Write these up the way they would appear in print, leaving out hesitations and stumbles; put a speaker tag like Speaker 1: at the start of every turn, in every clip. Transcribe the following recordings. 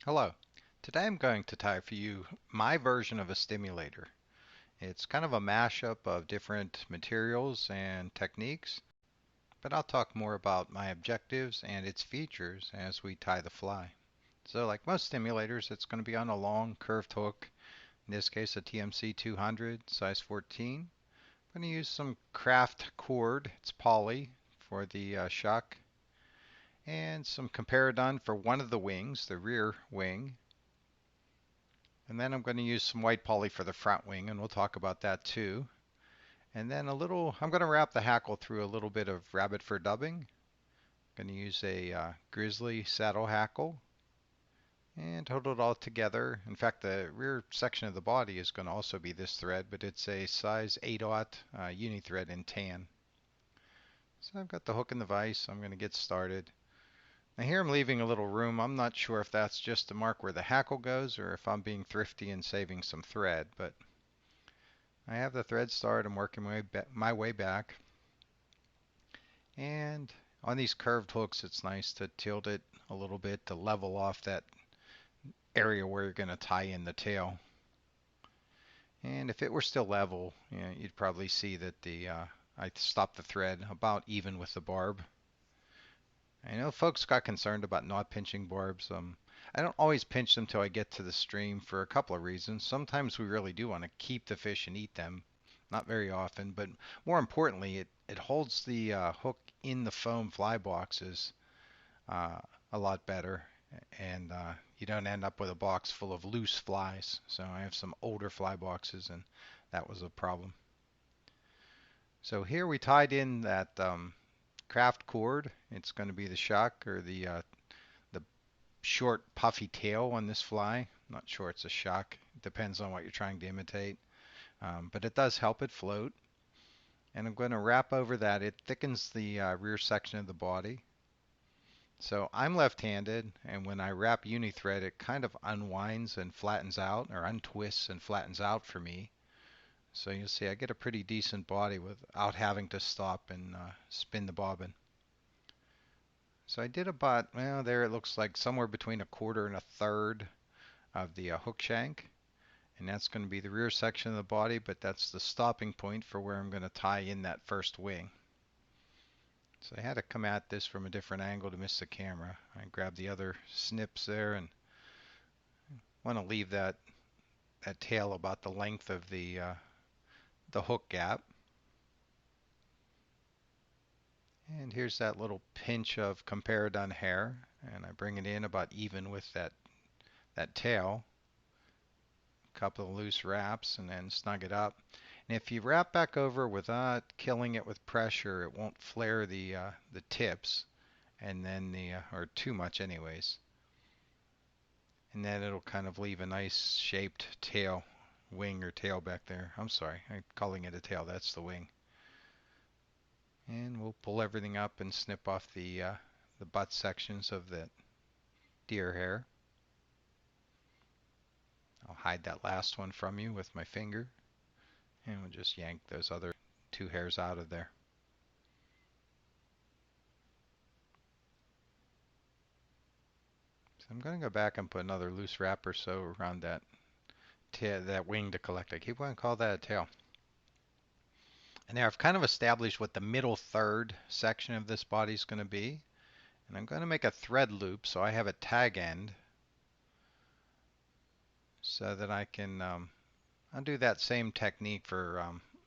Speaker 1: Hello. Today I'm going to tie for you my version of a stimulator. It's kind of a mashup of different materials and techniques, but I'll talk more about my objectives and its features as we tie the fly. So like most stimulators, it's going to be on a long curved hook, in this case a TMC 200, size 14. I'm going to use some craft cord, it's poly, for the Shuck, and some Comparadun for one of the wings, the rear wing. And then I'm going to use some white poly for the front wing, and we'll talk about that too. And then I'm going to wrap the hackle through a little bit of rabbit fur dubbing. I'm going to use a Grizzly saddle hackle and hold it all together. In fact, the rear section of the body is going to also be this thread, but it's a size 8/0 Uni Thread in tan. So I've got the hook and the vise. I'm going to get started. Now here I'm leaving a little room. I'm not sure if that's just to mark where the hackle goes or if I'm being thrifty and saving some thread, but I have the thread started. I'm working my way back. And on these curved hooks, it's nice to tilt it a little bit to level off that area where you're going to tie in the tail. And if it were still level, you'd probably see that I stopped the thread about even with the barb. I know folks got concerned about not pinching barbs. I don't always pinch them till I get to the stream for a couple of reasons. Sometimes we really do want to keep the fish and eat them. Not very often, but more importantly, it holds the hook in the foam fly boxes uh, a lot better, and you don't end up with a box full of loose flies. So I have some older fly boxes, and that was a problem. So here we tied in that craft cord. It's going to be the Shuck or the short puffy tail on this fly. I'm not sure it's a Shuck. It depends on what you're trying to imitate. But it does help it float. And I'm going to wrap over that. It thickens the rear section of the body. So I'm left-handed, and when I wrap uni thread, it kind of unwinds and flattens out, or untwists and flattens out for me. So you'll see I get a pretty decent body without having to stop and spin the bobbin. So I did about, well, there it looks like somewhere between a quarter and a third of the hook shank. And that's going to be the rear section of the body, but that's the stopping point for where I'm going to tie in that first wing. So I had to come at this from a different angle to miss the camera. I grabbed the other snips there and want to leave that tail about the length of the hook gap. And here's that little pinch of Comparadun hair, and I bring it in about even with that tail. A couple of loose wraps and then snug it up. And if you wrap back over without killing it with pressure, it won't flare the tips, and then or too much anyways. And then it'll kind of leave a nice shaped tail, wing or tail back there. I'm sorry, I'm calling it a tail. That's the wing. And we'll pull everything up and snip off the butt sections of that deer hair. I'll hide that last one from you with my finger, and we'll just yank those other two hairs out of there. So I'm going to go back and put another loose wrap or so around that wing to collect. I keep wanting to call that a tail. And there I've kind of established what the middle third section of this body is going to be. And I'm going to make a thread loop so I have a tag end so that I can I'll do that same technique for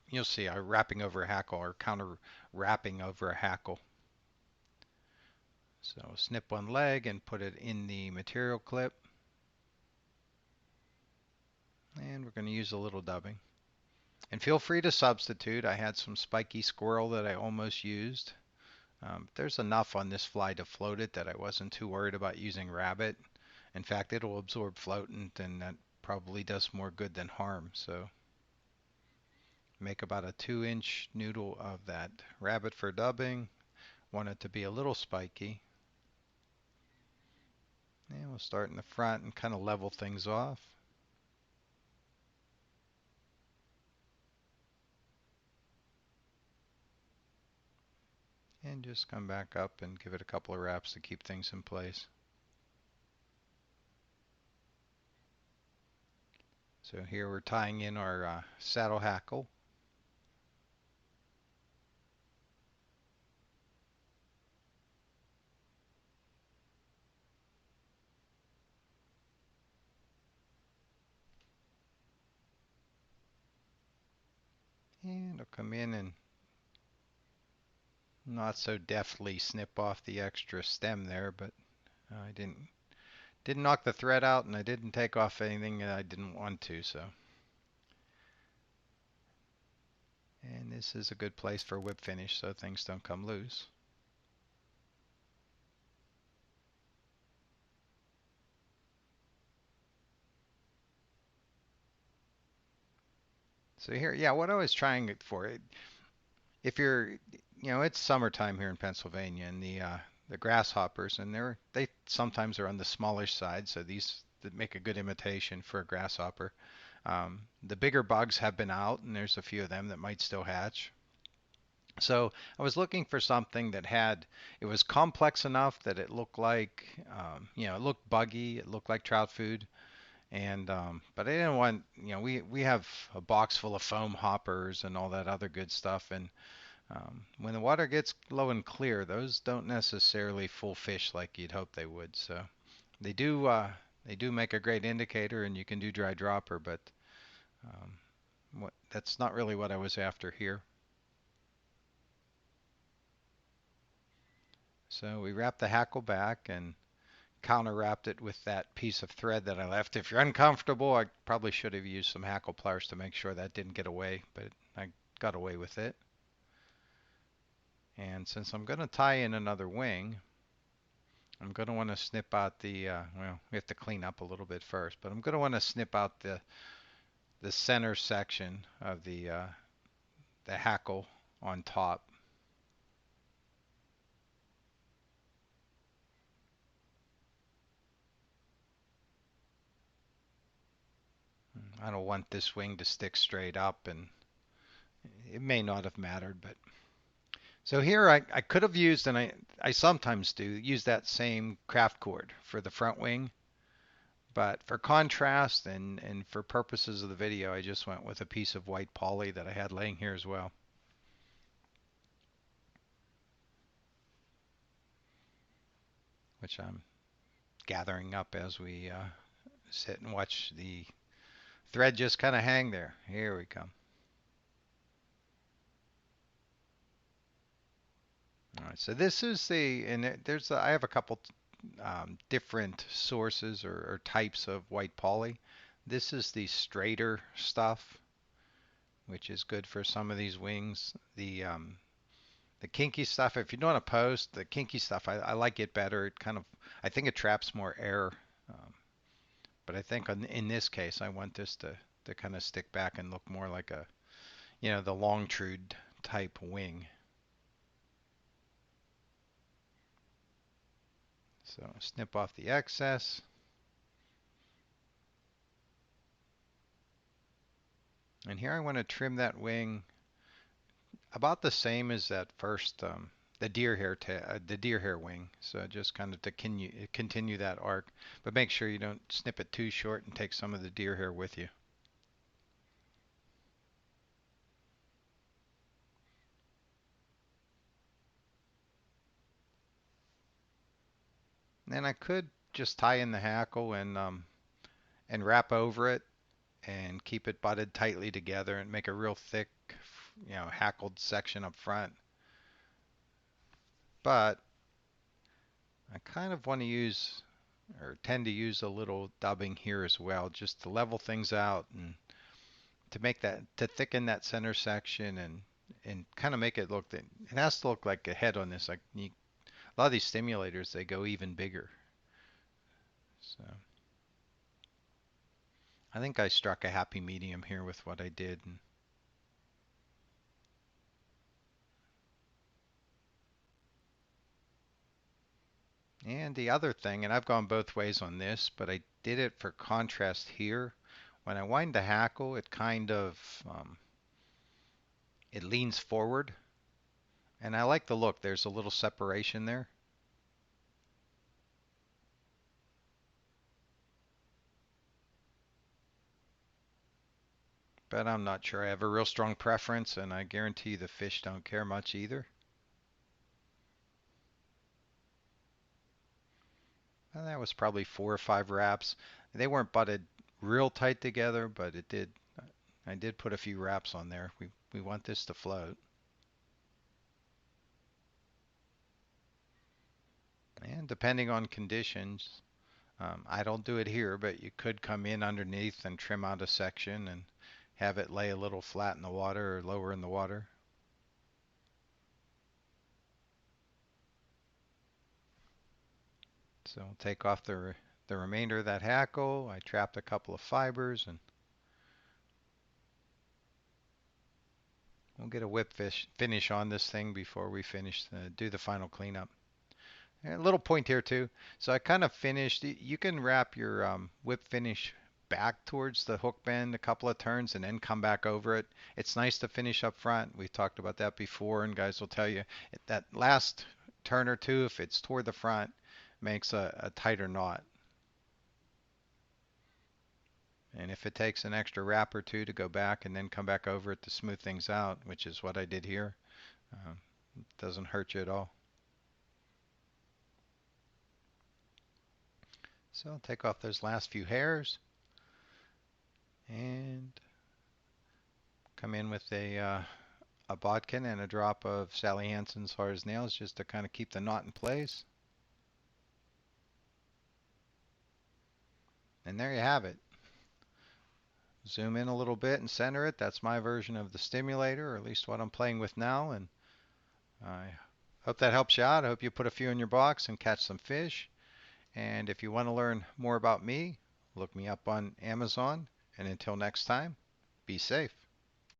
Speaker 1: you'll see wrapping over a hackle or counter wrapping over a hackle. So snip one leg and put it in the material clip. And we're going to use a little dubbing. And feel free to substitute. I had some spiky squirrel that I almost used. There's enough on this fly to float it that I wasn't too worried about using rabbit. In fact, it'll absorb floatant, and that probably does more good than harm. So make about a 2-inch noodle of that rabbit for dubbing. Want it to be a little spiky. And we'll start in the front and kind of level things off. And just come back up and give it a couple of wraps to keep things in place. So here we're tying in our saddle hackle. And I'll come in and not so deftly snip off the extra stem there, but I didn't knock the thread out, and I didn't take off anything that I didn't want to, so. And this is a good place for whip finish so things don't come loose. So here, yeah, what I was trying it for, if it's summertime here in Pennsylvania, and the grasshoppers, and they sometimes are on the smallish side, so these that make a good imitation for a grasshopper. The bigger bugs have been out, and there's a few of them that might still hatch. So I was looking for something it was complex enough that it looked like, it looked buggy, it looked like trout food, and but I didn't want, we have a box full of foam hoppers and all that other good stuff, and when the water gets low and clear, those don't necessarily full fish like you'd hope they would. So they do make a great indicator, and you can do dry dropper, but that's not really what I was after here. So we wrapped the hackle back and counter wrapped it with that piece of thread that I left. If you're uncomfortable, I probably should have used some hackle pliers to make sure that didn't get away, but I got away with it. And since I'm going to tie in another wing, I'm going to want to snip out well, we have to clean up a little bit first, but I'm going to want to snip out the center section of the hackle on top. I don't want this wing to stick straight up, and it may not have mattered, but so here I could have used, and I sometimes do, use that same craft cord for the front wing, but for contrast and for purposes of the video, I just went with a piece of white poly that I had laying here as well. Which I'm gathering up as we sit and watch the thread just kind of hang there. Here we come. All right, so this is I have a couple different sources or types of white poly. This is the straighter stuff, which is good for some of these wings. The kinky stuff, if you don't want to post, the kinky stuff, I like it better. I think it traps more air. Um, but I think in this case, I want this to kind of stick back and look more like the Longtrude type wing. So snip off the excess. And here I want to trim that wing about the same as that first, the deer hair wing. So just kind of to continue that arc, but make sure you don't snip it too short and take some of the deer hair with you. And I could just tie in the hackle and wrap over it and keep it butted tightly together and make a real thick, hackled section up front. But I kind of want to use or tend to use a little dubbing here as well, just to level things out and to thicken that center section and kind of make it look that it has to look like a head on this. A lot of these stimulators, they go even bigger. So I think I struck a happy medium here with what I did. And the other thing, and I've gone both ways on this, but I did it for contrast here. When I wind the hackle, it kind of it leans forward, and I like the look. There's a little separation there. but I'm not sure I have a real strong preference, and I guarantee the fish don't care much either. And that was probably 4 or 5 wraps. They weren't butted real tight together, but it did. I did put a few wraps on there. We want this to float. And depending on conditions, I don't do it here, but you could come in underneath and trim out a section and have it lay a little flat in the water or lower in the water. So we'll take off the remainder of that hackle. I trapped a couple of fibers, and we'll get a whip finish on this thing before we do the final cleanup. And a little point here too. So I kind of finished. You can wrap your whip finish back towards the hook bend a couple of turns and then come back over it. It's nice to finish up front. We talked about that before, and guys will tell you that last turn or two, if it's toward the front, makes a tighter knot. And if it takes an extra wrap or two to go back and then come back over it to smooth things out, which is what I did here, it doesn't hurt you at all. So I'll take off those last few hairs and come in with a bodkin and a drop of Sally Hansen's Hard as Nails just to kind of keep the knot in place. And there you have it. Zoom in a little bit and center it. That's my version of the Stimulator, or at least what I'm playing with now. And I hope that helps you out. I hope you put a few in your box and catch some fish. And if you want to learn more about me, look me up on Amazon. And until next time, be safe.